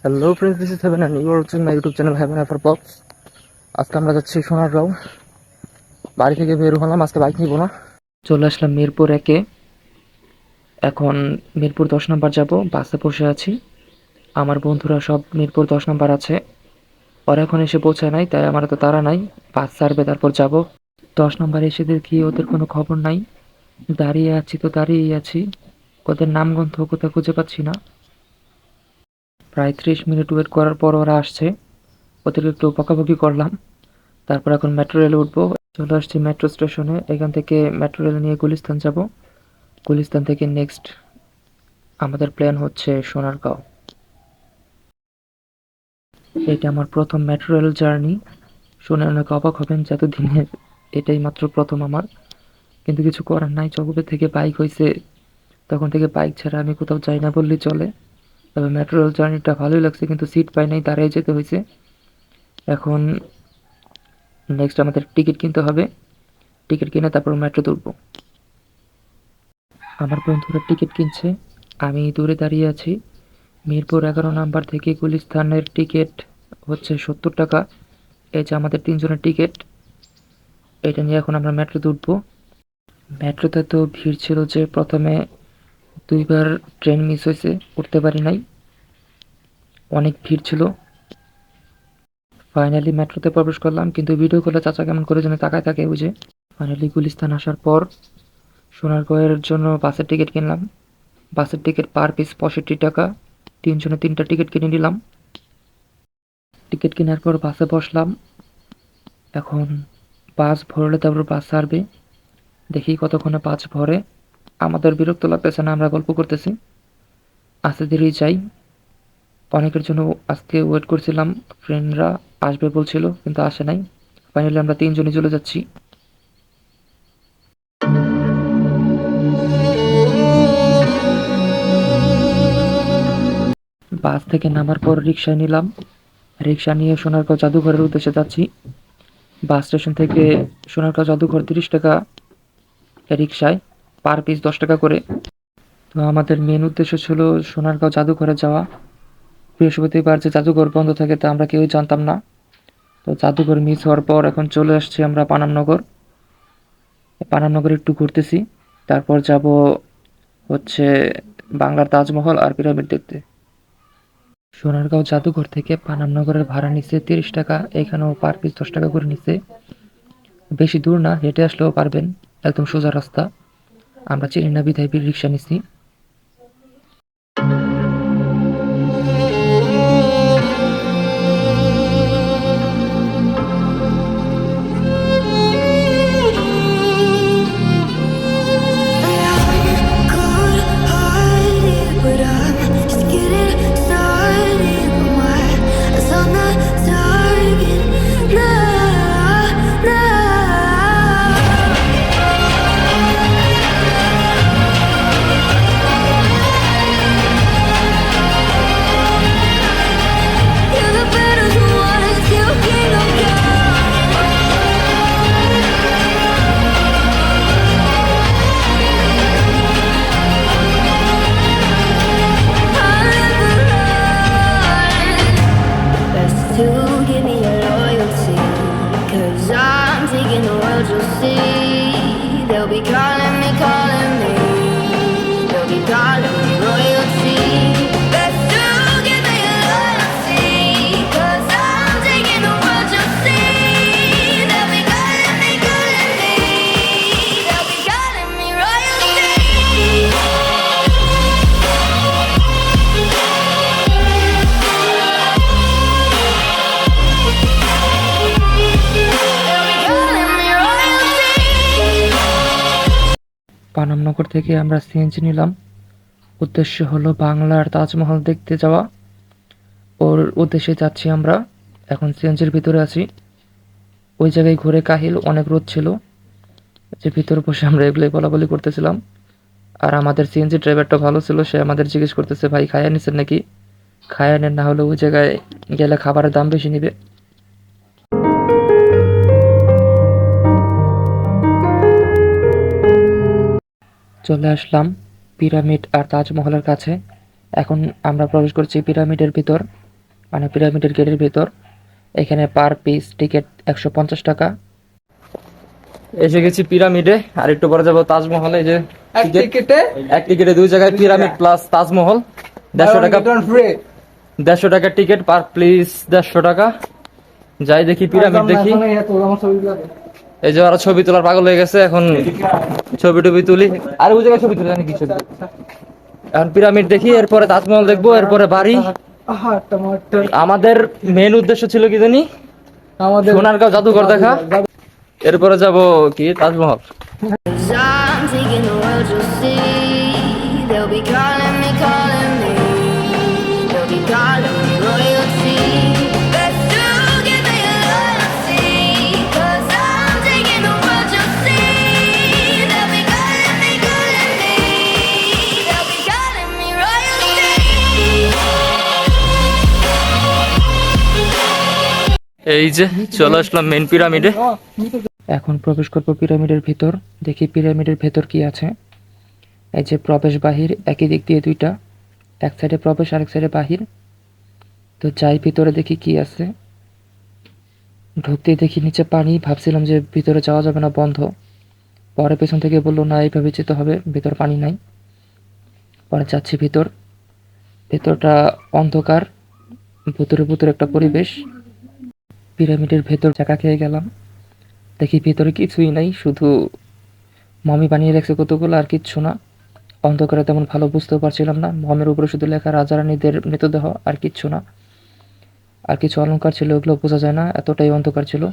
Hello friends, this is Heaven and you are watching my YouTube channel Heaven affair pops. আজকে আমরা যাচ্ছি সোনারগাঁও। বাড়ি থেকে বের হলাম, আজকে বাইক নিব না। চলে আসলাম মিরপুর একে। এখন মিরপুর 10 নম্বর যাব, বাসে বসে আছি। আমার বন্ধুরা সব মিরপুর 10 নম্বর আছে, ওরা এখন এসে পৌঁছায় নাই, তাই আমার তো তাড়া নাই। বাস ছাড়বে, তারপর যাব। 10 নম্বরে এসে দেখি ওদের কোনো খবর নাই। দাঁড়িয়ে আছি তো দাঁড়িয়েই আছি, ওদের নামগন্ধ কোথাও খুঁজে পাচ্ছি না। প্রায় 30 মিনিট ওয়েট করার পর ওরা আসছে, ওদেরকে একটু বকাবকি করলাম। তারপর এখন মেট্রো রেলে উঠবো। চলে আসছি মেট্রো স্টেশনে। এখান থেকে মেট্রো রেল নিয়ে গুলিস্তান যাব। গুলিস্তান থেকে নেক্সট আমাদের প্ল্যান হচ্ছে সোনারগাঁও। এটা আমার প্রথম মেট্রো রেল জার্নি। শুনে অনেক অবাক হবেন যে এতদিনের এটাই মাত্র প্রথম আমার, কিন্তু কিছু করার নাই। যবে থেকে বাইক হয়েছে তখন থেকে বাইক ছাড়া আমি কোথাও যাই না বললেই চলে। তবে মেট্রো রেল জার্নিটা ভালোই লাগছে, কিন্তু সিট পাই নাই, দাঁড়িয়ে যেতে হয়েছে। এখন নেক্সট আমাদের টিকিট কিনতে হবে। টিকিট কিনে তারপর মেট্রোতে উঠবো। আমার বন্ধুরা টিকিট কিনছে, আমি দূরে দাঁড়িয়ে আছি। মিরপুর 11 নম্বর থেকে গুলিস্তানের টিকিট হচ্ছে 70 টাকা। এই যে আমাদের 3 জনের টিকিট। এটা নিয়ে এখন আমরা মেট্রোতে উঠবো। মেট্রোতে তো ভিড় ছিল যে প্রথমে 2বার ট্রেন মিস হয়েছে, উঠতে পারি নাই, অনেক ভিড় ছিল। ফাইনালি মেট্রোতে প্রবেশ করলাম, কিন্তু ভিডিও করলে চাচা কেমন করে যেন তাকায় থাকে বুঝে। ফাইনালি গুলিস্তান আসার পর সোনারগাঁওয়ের জন্য বাসের টিকিট কিনলাম। বাসের টিকিট পার পিস 65 টাকা। 3 জনে 3টা টিকিট কিনে নিলাম। টিকিট কেনার পর বাসে বসলাম। এখন বাস ভরলে তারপর বাস ছাড়বে, দেখি কতক্ষণে বাস ভরে। আমাদের বিরক্ত লাগতেছে না, আমরা গল্প করতেছি। আস্তে ধীরেই যাই। অনেকের জন্য আজকে ওয়েট করছিলাম, ফ্রেন্ডরা আসবে বলছিল কিন্তু আসে নাই। ফাইনালি আমরা 3জনই চলে যাচ্ছি। বাস থেকে নামার পর রিক্সা নিলাম। রিক্সা নিয়ে সোনারগাঁও জাদুঘরের উদ্দেশ্যে যাচ্ছি। বাস স্টেশন থেকে সোনারগাঁও জাদুঘর 30 টাকা রিক্সায়, পার পিস 10 টাকা করে। তো আমাদের মেন উদ্দেশ্য ছিল সোনারগাঁও জাদুঘরে যাওয়া। বৃহস্পতিবার যে জাদুঘর বন্ধ থাকে তা আমরা কেউই জানতাম না। তো জাদুঘর মিস হওয়ার পর এখন চলে আসছি আমরা পানামনগর। পানামনগর একটু ঘুরতেছি, তারপর যাব হচ্ছে বাংলার তাজমহল আর পিরামিড দেখতে। সোনারগাঁও জাদুঘর থেকে পানামনগরের ভাড়া নিচ্ছে 30 টাকা, এখানেও পার পিস 10 টাকা করে নিচ্ছে। বেশি দূর না, হেঁটে আসলেও পারবেন, একদম সোজা রাস্তা। আমরা চিনি না বিধায় রিক্সা নিছি। To give me your loyalty, 'cause I'm taking the world, you'll see. They'll be calling me, they'll be calling me royalty. Best to give me your loyalty, 'cause I'm taking the world, you'll see. They'll be calling me, they'll be calling me royalty. Panam Nagar থেকে আমরা CNG নিলাম। উদ্দেশ্য হলো বাংলার তাজমহল দেখতে যাওয়া। ওর উদ্দেশ্যে যাচ্ছি আমরা। এখন সিএনজির ভিতরে আছি। ওই জায়গায় ঘুরে কাহিল, অনেক রোদ ছিল, যে ভিতরে বসে আমরা এগুলোই বলাবলি করতেছিলাম। আর আমাদের সিএনজি ড্রাইভারটা ভালো ছিল, সে আমাদের জিজ্ঞেস করতেছে, ভাই খায়া নিছেন নাকি? খায়া নেন, না হলে ওই জায়গায় গেলে খাবারের দাম বেশি নিবে। চলে আসলাম পিরামিড আর তাজমহলের কাছে। এখন আমরা প্রবেশ করছি পিরামিডের ভিতর। মানে পিরামিডের গেটের ভেতর। এখানে পার পিস টিকিট 150 টাকা। এসে গেছি পিরামিডে, আর একটু পরে যাবো তাজমহলে। এই যে এক টিকিটে দুই জায়গায় পিরামিড প্লাস তাজমহল। 150 টাকা টিকিট পার প্লিজ, 150 টাকা। যাই দেখি পিরামিড দেখি। এই যে ওরা ছবি তোলার পাগল হয়ে গেছে, এখন ছবি টবি তুলি। আর ওই জায়গায় ছবি তুলি জানি কি ছবি। এখন পিরামিড দেখি, এরপরে তাজমহল দেখবো, এরপরে বাড়ি। আমাদের মেন উদ্দেশ্য ছিল কি জানি, সোনারগাঁও জাদুঘর দেখা, এরপরে যাব কি Taj Mahal. 'Cause I'm taking the world, you'll see. They'll be calling me, calling me. They'll be calling me royalty. Best to give me a loyalty. 'Cause I'm taking the world, you'll see. They'll be calling me, calling me. They'll be calling me royalty. এই যে চলে আসলাম main পিরামিডে। এখন প্রবেশ করবো পিরামিডের ভিতর, দেখি পিরামিডের ভেতর কি আছে। এই যে প্রবেশ বাহির একই দিক দিয়ে দুইটা, এক সাইডে প্রবেশ আরেক সাইডে বাহির। তো যাই ভিতরে দেখি কি আছে। ঢুকতেই দেখি নিচে পানি, ভাবছিলাম যে ভিতরে যাওয়া যাবে না, বন্ধ। পরে পেছন থেকে বললো না, এইভাবে যেতে হবে, ভিতর পানি নাই। পরে যাচ্ছি ভিতর, ভেতরটা অন্ধকার, ভুতুরে ভুতুরে একটা পরিবেশ। পিরামিডের ভেতর চাকা খেয়ে গেলাম, দেখি ভিতরে কিছুই নাই, শুধু মমি বানিয়ে রাখছে কতগুলো, আর কিচ্ছু না। অন্ধকারে তেমন ভালো বুঝতেও পারছিলাম না, মমের উপরে শুধু লেখা রাজা রানীদের মৃতদেহ, আর কিচ্ছু না। আর কিছু অলংকার ছিল, ওগুলো বোঝা যায় না, এতটাই অন্ধকার ছিল।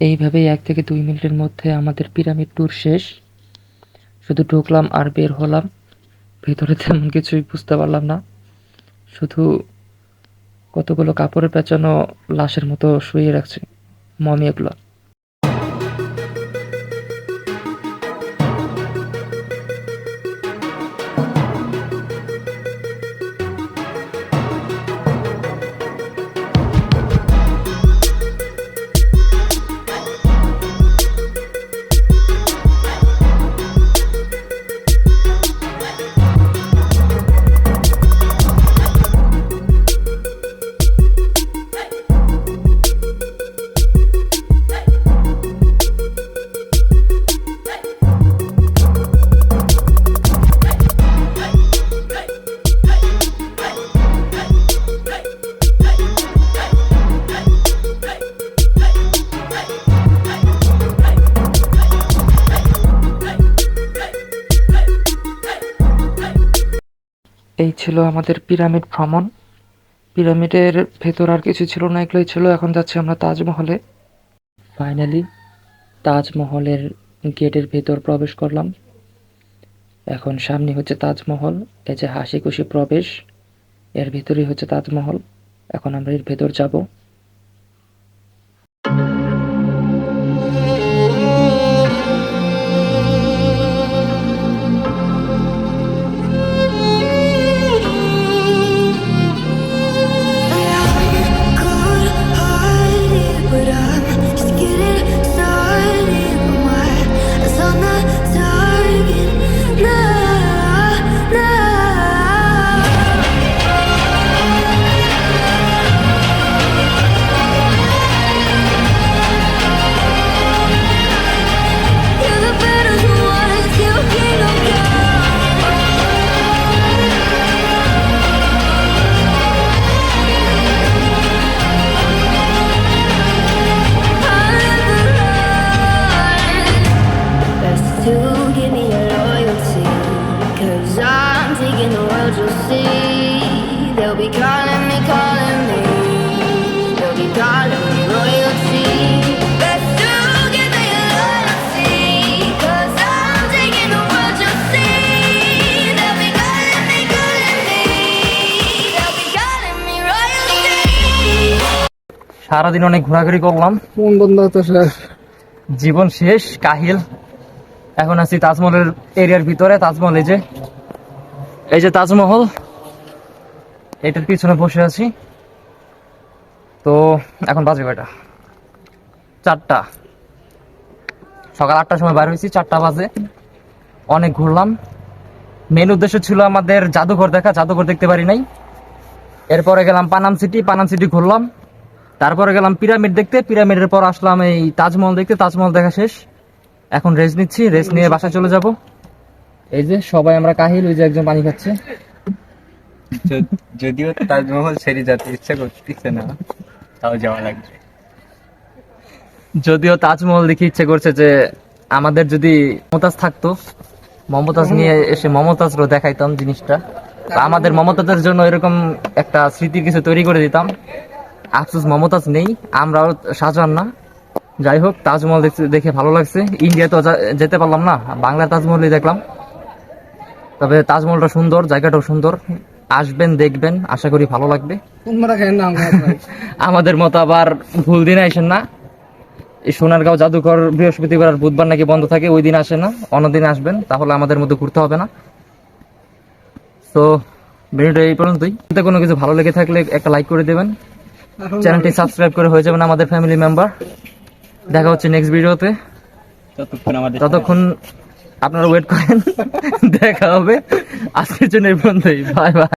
এইভাবেই 1 থেকে 2 মিনিটের মধ্যে আমাদের পিরামিড ট্যুর শেষ। শুধু ঢুকলাম আর বের হলাম, ভেতরে তেমন কিছুই বুঝতে পারলাম না, শুধু কতগুলো কাপড়ে পেঁচানো লাশের মতো শুয়ে রাখছে মমি এগুলো। এই ছিল আমাদের পিরামিড ভ্রমণ। পিরামিডের ভেতর আর কিছু ছিল না, এগুলোই ছিল। এখন যাচ্ছি আমরা তাজমহলে। ফাইনালি তাজমহলের গেটের ভেতর প্রবেশ করলাম। এখন সামনে হচ্ছে তাজমহল, এই যে হাসি খুশি প্রবেশ, এর ভেতরেই হচ্ছে তাজমহল। এখন আমরা এর ভেতর যাব। But I'm just getting started. My eyes on the target. Nah, nah. You're the better one, still kingdom come. Best to give me your loyalty. 'Cause I'm taking the world, you'll see. They'll be calling me, calling me. They'll be calling me royalty. Best to give me your loyalty. 'Cause I'm taking the world, you'll see. They'll be calling me, calling me. They'll be calling me royalty. সারাদিন অনেক ঘোরাঘুরি করলাম, জীবন শেষ, কাহিল। এখন আছি তাজমহলের এরিয়ার ভিতরে। তাজমহল এই যে এই যে তাজমহল, এটার পিছনে বসে আছি। তো এখন বাজে কয়টা? 4টা। সকাল 8টার সময় বাইর হয়েছি, 4টা বাজে। অনেক ঘুরলাম। মেন উদ্দেশ্য ছিল আমাদের জাদুঘর দেখা, জাদুঘর দেখতে পারি নাই। এরপরে গেলাম পানাম সিটি, পানাম সিটি ঘুরলাম। তারপরে গেলাম পিরামিড দেখতে, পিরামিডের পর আসলাম এই তাজমহল দেখতে, তাজমহল দেখা শেষ। এখন রেস্ট নিচ্ছি, রেস্ট নিয়ে বাসায় চলে যাব। এই যে সবাই আমরা কাহিল, ওই যে একজন পানি খাচ্ছে। যদিও তাজমহল ছেড়ে যেতে ইচ্ছা করতেছে না, তাও যাওয়া লাগবে। যদিও তাজমহল দেখে ইচ্ছে করছে যে আমাদের যদি মমতাজ থাকতো, মমতাজ নিয়ে এসে মমতাজরও দেখাইতাম জিনিসটা, বা আমাদের মমতাজের জন্য এরকম একটা স্মৃতির কিছু তৈরি করে দিতাম। আফসোস মমতাজ নেই, আমরাও শাহজাহান না। যাই হোক, তাজমহল দেখে ভালো লাগছে। ইন্ডিয়া তো যেতে পারলাম না, বাংলা তাজমহলই দেখলাম। তবে তাজমহলটা সুন্দর, জায়গাটাও সুন্দর। আসবেন, দেখবেন, আশা করি ভালো লাগবে। আমাদের মতো আবার ভুল দিনে আসেন না। এই সোনারগাঁও জাদুঘর বৃহস্পতিবার আর বুধবার নাকি বন্ধ থাকে, ওই দিন আসে না, অন্যদিন আসবেন, তাহলে আমাদের মধ্যে ঘুরতে হবে না। তো ভিডিওটা এই পর্যন্তই। যদি কোনো কিছু ভালো লেগে থাকলে একটা লাইক করে দেবেন, চ্যানেলটি সাবস্ক্রাইব করে হয়ে যাবেন আমাদের ফ্যামিলি মেম্বার। দেখা হচ্ছে নেক্সট ভিডিওতে। ততক্ষণ আপনারা ওয়েট করেন, দেখা হবে। আজকের জন্য এই পর্যন্তই। Bye bye.